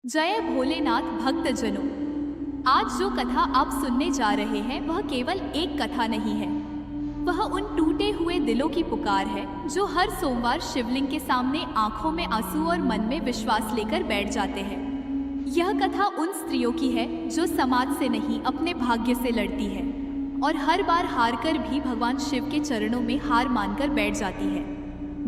जय भोलेनाथ भक्तजनों। आज जो कथा आप सुनने जा रहे हैं वह केवल एक कथा नहीं है। वह उन टूटे हुए दिलों की पुकार है जो हर सोमवार शिवलिंग के सामने आंखों में आंसू और मन में विश्वास लेकर बैठ जाते हैं। यह कथा उन स्त्रियों की है जो समाज से नहीं अपने भाग्य से लड़ती है और हर बार हार कर भी भगवान शिव के चरणों में हार मानकर बैठ जाती है।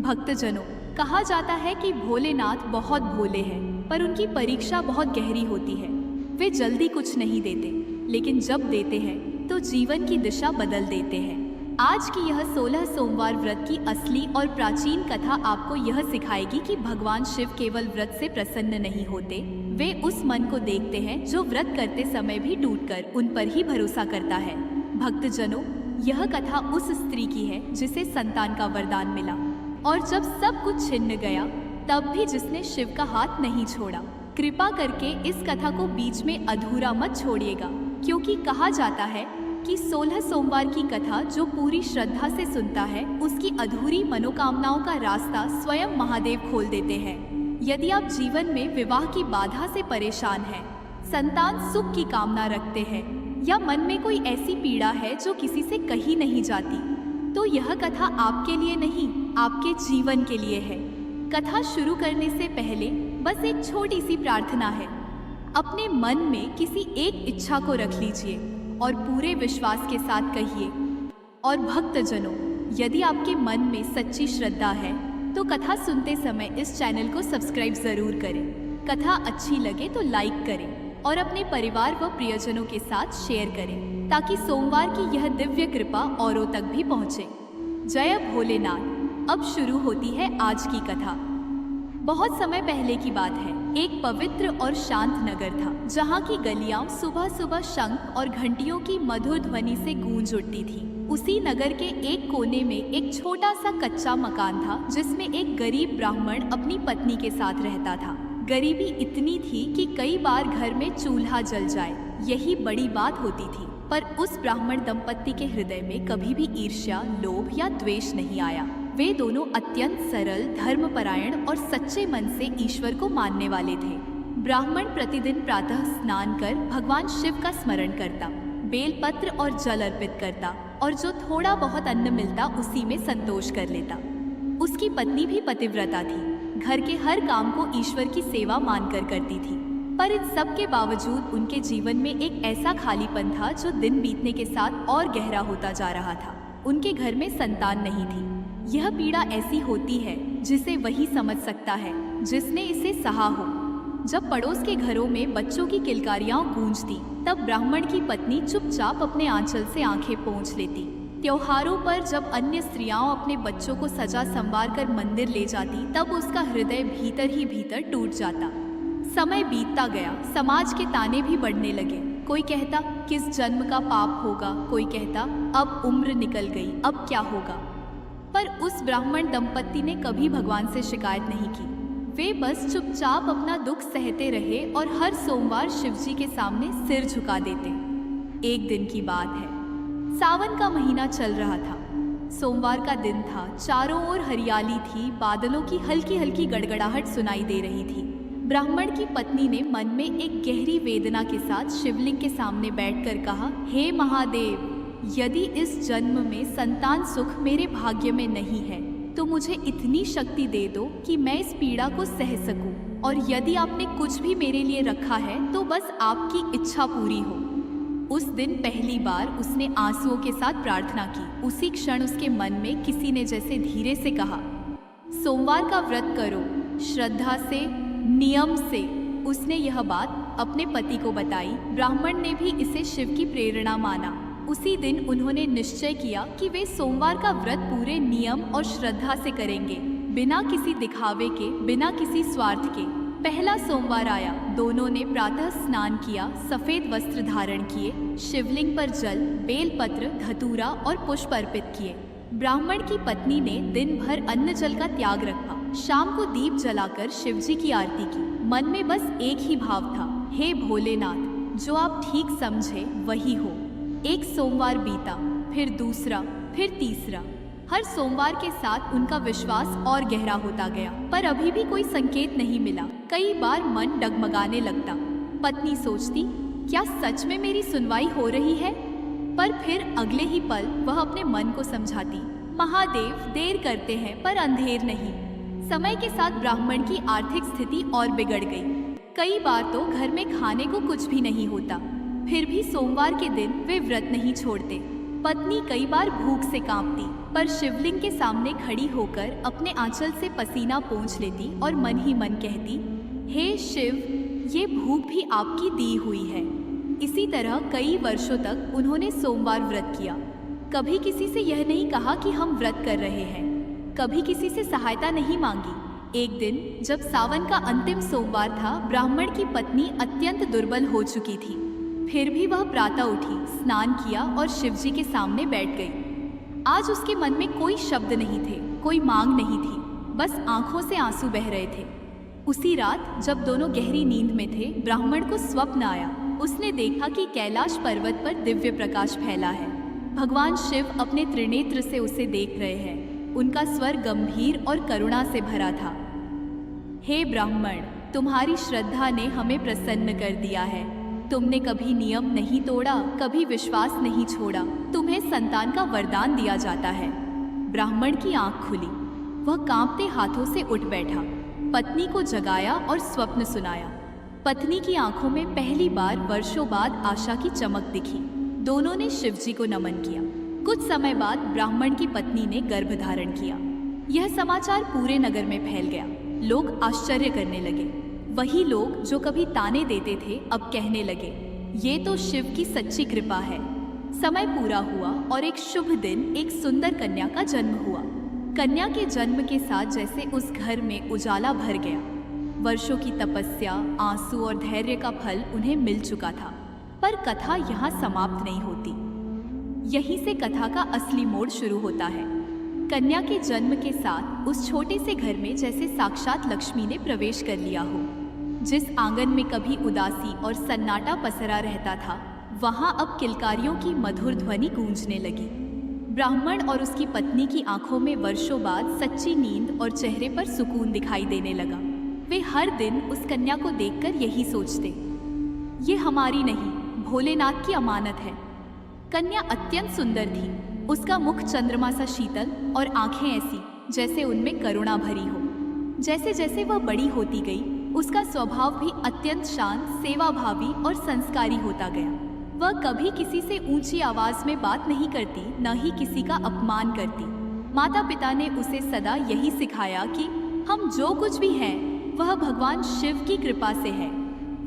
भक्तजनों, कहा जाता है कि भोलेनाथ बहुत भोले हैं, पर उनकी परीक्षा बहुत गहरी होती है। वे जल्दी कुछ नहीं देते, लेकिन जब देते हैं तो जीवन की दिशा बदल देते हैं। आज की यह 16 सोमवार व्रत की असली और प्राचीन कथा आपको यह सिखाएगी कि भगवान शिव केवल व्रत से प्रसन्न नहीं होते, वे उस मन को देखते हैं जो व्रत करते समय भी टूटकर उन पर ही भरोसा करता है। भक्तजनों, यह कथा उस स्त्री की है जिसे संतान का वरदान मिला और जब सब कुछ छिन्न गया तब भी जिसने शिव का हाथ नहीं छोड़ा। कृपा करके इस कथा को बीच में अधूरा मत छोड़िएगा, क्योंकि कहा जाता है कि 16 सोमवार की कथा जो पूरी श्रद्धा से सुनता है उसकी अधूरी मनोकामनाओं का रास्ता स्वयं महादेव खोल देते हैं। यदि आप जीवन में विवाह की बाधा से परेशान हैं, संतान सुख की कामना रखते हैं या मन में कोई ऐसी पीड़ा है जो किसी से कही नहीं जाती, तो यह कथा आपके लिए नहीं, आपके जीवन के लिए है। कथा शुरू करने से पहले बस एक छोटी सी प्रार्थना है। अपने मन में किसी एक इच्छा को रख लीजिए और पूरे विश्वास के साथ कहिए। और भक्तजनों, यदि आपके मन में सच्ची श्रद्धा है तो कथा सुनते समय इस चैनल को सब्सक्राइब जरूर करें। कथा अच्छी लगे तो लाइक करें और अपने परिवार व प्रियजनों के साथ शेयर करें, ताकि सोमवार की यह दिव्य कृपा औरों तक भी पहुंचे। जय भोलेनाथ। अब शुरू होती है आज की कथा। बहुत समय पहले की बात है। एक पवित्र और शांत नगर था, जहाँ की गलियां सुबह सुबह शंख और घंटियों की मधुर ध्वनि से गूंज उठती थी। उसी नगर के एक कोने में एक छोटा सा कच्चा मकान था, जिसमें एक गरीब ब्राह्मण अपनी पत्नी के साथ रहता था। गरीबी इतनी थी कि कई बार घर में चूल्हा जल जाए, यही बड़ी बात होती थी। पर उस ब्राह्मण दंपत्ति के हृदय में कभी भी ईर्ष्या, लोभ या द्वेष नहीं आया। वे दोनों अत्यंत सरल, धर्मपरायण और सच्चे मन से ईश्वर को मानने वाले थे। ब्राह्मण प्रतिदिन प्रातः स्नान कर भगवान शिव का स्मरण करता, बेलपत्र और जल अर्पित करता और जो थोड़ा बहुत अन्न मिलता उसी में संतोष कर लेता। उसकी पत्नी भी पतिव्रता थी, घर के हर काम को ईश्वर की सेवा मानकर करती थी। पर इन सब के बावजूद उनके जीवन में एक ऐसा खालीपन था जो दिन बीतने के साथ और गहरा होता जा रहा था। उनके घर में संतान नहीं थी। यह पीड़ा ऐसी होती है जिसे वही समझ सकता है जिसने इसे सहा हो। जब पड़ोस के घरों में बच्चों की किलकारियां गूंजती, तब ब्राह्मण की पत्नी चुपचाप अपने आंचल से आंखें पोंछ लेती। त्योहारों पर जब अन्य स्त्रियां अपने बच्चों को सजा संवार कर मंदिर ले जाती, तब उसका हृदय भीतर ही भीतर टूट जाता। समय बीतता गया, समाज के ताने भी बढ़ने लगे। कोई कहता किस जन्म का पाप होगा, कोई कहता अब उम्र निकल गई, अब क्या होगा। पर उस ब्राह्मण दंपत्ति ने कभी भगवान से शिकायत नहीं की। वे बस चुपचाप अपना दुख सहते रहे और हर सोमवार शिवजी के सामने सिर झुका देते। एक दिन की बात है, सावन का महीना चल रहा था। सोमवार का दिन था, चारों ओर हरियाली थी, बादलों की हल्की हल्की गड़गड़ाहट सुनाई दे रही थी। ब्राह्मण की पत्नी ने मन में एक गहरी वेदना के साथ शिवलिंग के सामने बैठकर कहा, हे महादेव, यदि इस जन्म में संतान सुख मेरे भाग्य में नहीं है तो मुझे इतनी शक्ति दे दो कि मैं इस पीड़ा को सह सकूं, और यदि आपने कुछ भी मेरे लिए रखा है तो बस आपकी इच्छा पूरी हो। उस दिन पहली बार उसने आंसुओं के साथ प्रार्थना की। उसी क्षण उसके मन में किसी ने जैसे धीरे से कहा, सोमवार का व्रत करो, श्रद्धा से, नियम से। उसने यह बात अपने पति को बताई। ब्राह्मण ने भी इसे शिव की प्रेरणा माना। उसी दिन उन्होंने निश्चय किया कि वे सोमवार का व्रत पूरे नियम और श्रद्धा से करेंगे, बिना किसी दिखावे के, बिना किसी स्वार्थ के। पहला सोमवार आया। दोनों ने प्रातः स्नान किया, सफेद वस्त्र धारण किए, शिवलिंग पर जल, बेलपत्र, धतूरा और पुष्प अर्पित किए। ब्राह्मण की पत्नी ने दिन भर अन्न जल का त्याग रखा। शाम को दीप जलाकर शिवजी की आरती की। मन में बस एक ही भाव था, हे भोलेनाथ, जो आप ठीक समझे वही हो। एक सोमवार बीता, फिर दूसरा, फिर तीसरा। हर सोमवार के साथ उनका विश्वास और गहरा होता गया, पर अभी भी कोई संकेत नहीं मिला। कई बार मन डगमगाने लगता। पत्नी सोचती, क्या सच में मेरी सुनवाई हो रही है? पर फिर अगले ही पल वह अपने मन को समझाती, महादेव देर करते हैं पर अंधेर नहीं। समय के साथ ब्राह्मण की आर्थिक स्थिति और बिगड़ गई। कई बार तो घर में खाने को कुछ भी नहीं होता, फिर भी सोमवार के दिन वे व्रत नहीं छोड़ते। पत्नी कई बार भूख से कांपती, पर शिवलिंग के सामने खड़ी होकर अपने आंचल से पसीना पोंछ लेती और मन ही मन कहती, हे शिव, ये भूख भी आपकी दी हुई है। इसी तरह कई वर्षों तक उन्होंने सोमवार व्रत किया। कभी किसी से यह नहीं कहा कि हम व्रत कर रहे हैं, कभी किसी से सहायता नहीं मांगी। एक दिन जब सावन का अंतिम सोमवार था, ब्राह्मण की पत्नी अत्यंत दुर्बल हो चुकी थी। फिर भी वह प्रातः उठी, स्नान किया और शिवजी के सामने बैठ गई। आज उसके मन में कोई शब्द नहीं थे, कोई मांग नहीं थी, बस आंखों से आंसू बह रहे थे। उसी रात जब दोनों गहरी नींद में थे, ब्राह्मण को स्वप्न आया। उसने देखा कि कैलाश पर्वत पर दिव्य प्रकाश फैला है। भगवान शिव अपने त्रिनेत्र से उसे देख रहे हैं। उनका स्वर गंभीर और करुणा से भरा था। हे ब्राह्मण, तुम्हारी श्रद्धा ने हमें प्रसन्न कर दिया है। तुमने कभी नियम नहीं तोड़ा, कभी विश्वास नहीं छोड़ा। तुम्हें संतान का वरदान दिया जाता है। ब्राह्मण की आंख खुली। वह कांपते हाथों से उठ बैठा, पत्नी को जगाया और स्वप्न सुनाया। पत्नी की आंखों में पहली बार वर्षों बाद आशा की चमक दिखी। दोनों ने शिवजी को नमन किया। कुछ समय बाद ब्राह्मण की पत्नी ने गर्भ धारण किया। यह समाचार पूरे नगर में फैल गया। लोग आश्चर्य करने लगे। वही लोग जो कभी ताने देते थे अब कहने लगे, ये तो शिव की सच्ची कृपा है। समय पूरा हुआ और एक शुभ दिन एक सुंदर कन्या का जन्म हुआ। कन्या के जन्म के साथ जैसे उस घर में उजाला भर गया। वर्षों की तपस्या, आंसू और धैर्य का फल उन्हें मिल चुका था। पर कथा यहाँ समाप्त नहीं होती। यहीं से कथा का असली मोड़ शुरू होता है। कन्या के जन्म के साथ उस छोटे से घर में जैसे साक्षात लक्ष्मी ने प्रवेश कर लिया हो। जिस आंगन में कभी उदासी और सन्नाटा पसरा रहता था, वहां अब किलकारियों की मधुर ध्वनि गूंजने लगी। ब्राह्मण और उसकी पत्नी की आंखों में वर्षों बाद सच्ची नींद और चेहरे पर सुकून दिखाई देने लगा। वे हर दिन उस कन्या को देखकर यही सोचते, ये हमारी नहीं, भोलेनाथ की अमानत है। कन्या अत्यंत सुंदर थी। उसका मुख चंद्रमा सा शीतल और आंखें ऐसी जैसे उनमें करुणा भरी हो। जैसे जैसे वह बड़ी होती गई, उसका स्वभाव भी अत्यंत शांत, सेवाभावी और संस्कारी होता गया। वह कभी किसी से ऊंची आवाज में बात नहीं करती, न ही किसी का अपमान करती। माता पिता ने उसे सदा यही सिखाया कि हम जो कुछ भी हैं, वह भगवान शिव की कृपा से है।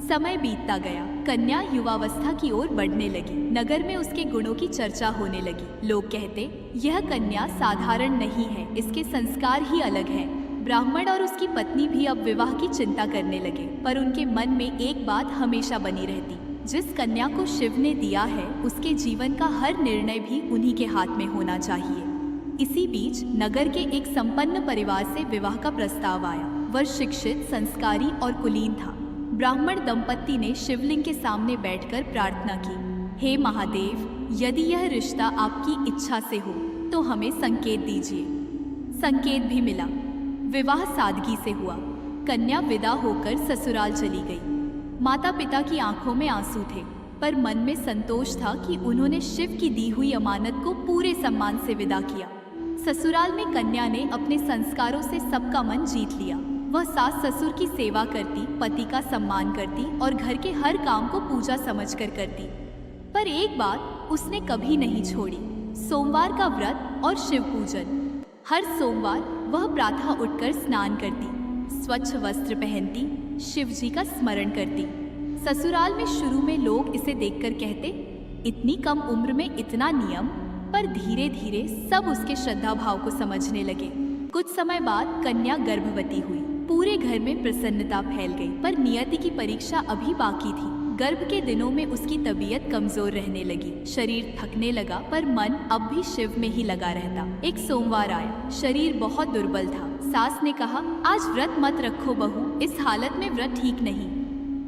समय बीतता गया। कन्या युवावस्था की ओर बढ़ने लगी। नगर में उसके गुणों की चर्चा होने लगी। लोग कहते, यह कन्या साधारण नहीं है, इसके संस्कार ही अलग हैं। ब्राह्मण और उसकी पत्नी भी अब विवाह की चिंता करने लगे, पर उनके मन में एक बात हमेशा बनी रहती, जिस कन्या को शिव ने दिया है, उसके जीवन का हर निर्णय भी उन्हीं के हाथ में होना चाहिए। इसी बीच नगर के एक संपन्न परिवार से विवाह का प्रस्ताव आया। वह शिक्षित, संस्कारी और कुलीन था। ब्राह्मण दंपत्ति ने शिवलिंग के सामने बैठकर प्रार्थना की, हे महादेव, यदि यह रिश्ता आपकी इच्छा से हो तो हमें संकेत दीजिए। संकेत भी मिला। विवाह सादगी से हुआ। कन्या विदा होकर ससुराल चली गई। माता पिता की आंखों में आंसू थे, पर मन में संतोष था कि उन्होंने शिव की दी हुई अमानत को पूरे सम्मान से विदा किया। ससुराल में कन्या ने अपने संस्कारों से सबका मन जीत लिया। वह सास ससुर की सेवा करती, पति का सम्मान करती और घर के हर काम को पूजा समझकर करती। पर एक बात उसने कभी नहीं छोड़ी, सोमवार का व्रत और शिव पूजन। हर सोमवार वह प्रातः उठकर स्नान करती, स्वच्छ वस्त्र पहनती, शिव जी का स्मरण करती। ससुराल में शुरू में लोग इसे देखकर कहते, इतनी कम उम्र में इतना नियम, पर धीरे धीरे सब उसके श्रद्धा भाव को समझने लगे। कुछ समय बाद कन्या गर्भवती हुई। पूरे घर में प्रसन्नता फैल गई, पर नियति की परीक्षा अभी बाकी थी। गर्भ के दिनों में उसकी तबीयत कमजोर रहने लगी। शरीर थकने लगा, पर मन अब भी शिव में ही लगा रहता। एक सोमवार आया। शरीर बहुत दुर्बल था। सास ने कहा, आज व्रत मत रखो बहू, इस हालत में व्रत ठीक नहीं।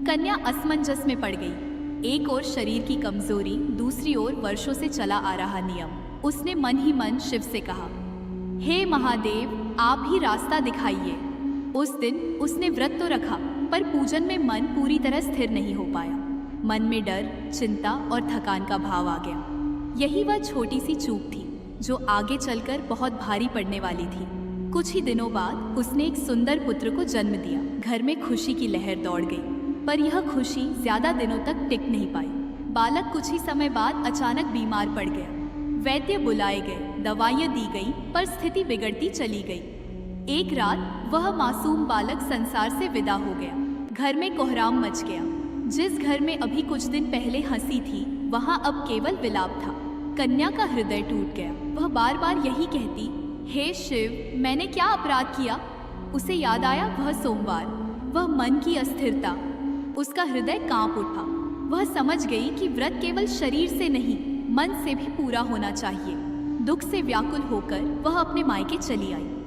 कन्या असमंजस में पड़ गई। एक ओर शरीर की कमजोरी, दूसरी ओर वर्षों से चला आ रहा नियम। उसने मन ही मन शिव से कहा, हे महादेव, आप ही रास्ता दिखाइए। उस दिन उसने व्रत तो रखा, पर पूजन में मन पूरी तरह स्थिर नहीं हो पाया। मन में डर, चिंता और थकान का भाव आ गया। यही वह छोटी सी चूक थी जो आगे चलकर बहुत भारी पड़ने वाली थी। कुछ ही दिनों बाद उसने एक सुंदर पुत्र को जन्म दिया। घर में खुशी की लहर दौड़ गई, पर यह खुशी ज्यादा दिनों तक टिक नहीं पाई। बालक कुछ ही समय बाद अचानक बीमार पड़ गया। वैद्य बुलाए गए, दवाइयां दी गई, पर स्थिति बिगड़ती चली गई। एक रात वह मासूम बालक संसार से विदा हो गया। घर में कोहराम मच गया। जिस घर में अभी कुछ दिन पहले हंसी थी, वहां अब केवल विलाप था। कन्या का हृदय टूट गया। वह बार बार यही कहती, हे शिव, मैंने क्या अपराध किया। उसे याद आया वह सोमवार, वह मन की अस्थिरता। उसका हृदय कांप उठा। वह समझ गई कि व्रत केवल शरीर से नहीं, मन से भी पूरा होना चाहिए। दुख से व्याकुल होकर वह अपने मायके चली आई।